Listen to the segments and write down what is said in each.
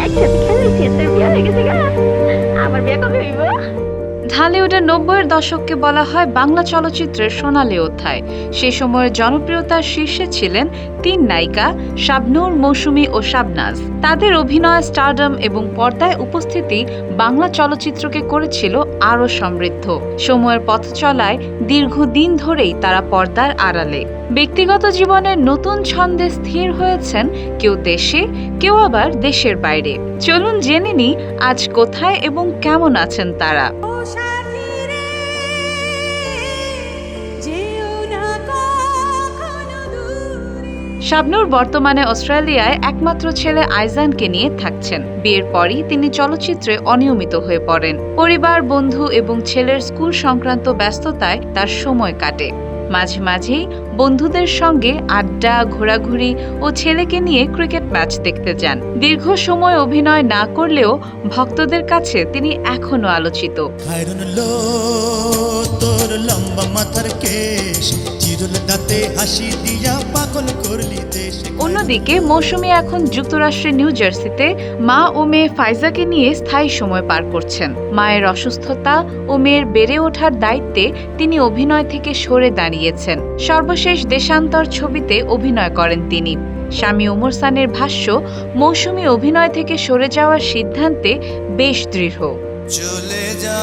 একসাথে খেলাইছি, তোর বিয়া হয়ে গেছে গা। আমার বিয়া কবে হইব? ঢালিউডের ৯০-এর দশককে বলা হয় বাংলা চলচ্চিত্রের সোনালী অধ্যায়। সে সময়ের জনপ্রিয়তার শীর্ষে ছিলেন তিন নায়িকা শাবনূর, মৌসুমী ও শাবনাজ। তাদের অভিনয়, স্টারডম এবং পর্দায় উপস্থিতি বাংলা চলচ্চিত্রকে করেছিল আরও সমৃদ্ধ। সময়ের পথ চলায় দীর্ঘদিন ধরেই তারা পর্দার আড়ালে। ব্যক্তিগত জীবনের নতুন ছন্দে স্থির হয়েছেন, কেউ দেশে, কেউ আবার দেশের বাইরে। চলুন জেনে নিই আজ কোথায় এবং কেমন আছেন তারা। শাবনূর বর্তমানে অস্ট্রেলিয়ায় একমাত্র ছেলে আইজানকে নিয়ে থাকছেন। বিয়ের পরই তিনি চলচ্চিত্রে অনিয়মিত হয়ে পড়েন। পরিবার, বন্ধু এবং ছেলের স্কুল সংক্রান্ত ব্যস্ততায় তার সময় কাটে। মাঝে মাঝেই বন্ধুদের সঙ্গে আড্ডা, ঘোরাঘুরি ও ছেলেকে নিয়ে ক্রিকেট ম্যাচ দেখতে যান। দীর্ঘ সময় অভিনয় না করলেও ভক্তদের কাছে তিনি এখনো আলোচিত। অন্যদিকে মৌসুমী এখন যুক্তরাষ্ট্রের নিউ জার্সিতে মা ও মেয়ে ফাইজাকে নিয়ে স্থায়ী সময় পার করছেন। মায়ের অসুস্থতা ও মেয়ের বেড়ে ওঠার দায়িত্বে তিনি অভিনয় থেকে সরে দাঁড়িয়েছেন। সর্বশেষ দেশান্তর ছবিতে অভিনয় করেন তিনি। স্বামী ওমর সানের ভাষ্য, মৌসুমী অভিনয় থেকে সরে যাওয়ার সিদ্ধান্তে বেশ দৃঢ়। চলে যা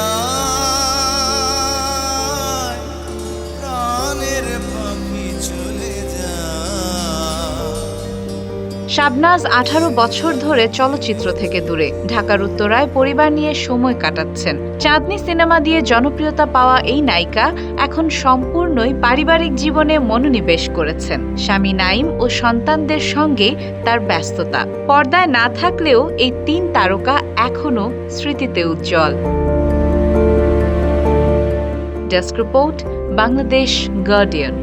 শাবনাজ ১৮ বছর ধরে চলচ্চিত্র থেকে দূরে। ঢাকার উত্তরায় পরিবার নিয়ে সময় কাটাচ্ছেন। চাঁদনি সিনেমা দিয়ে জনপ্রিয়তা পাওয়া এই নায়িকা এখন সম্পূর্ণই পারিবারিক জীবনে মনোনিবেশ করেছেন। স্বামী নাইম ও সন্তানদের সঙ্গে তার ব্যস্ততা। পর্দায় না থাকলেও এই তিন তারকা এখনো স্মৃতিতে উজ্জ্বল। Desk report, Bangladesh guardian.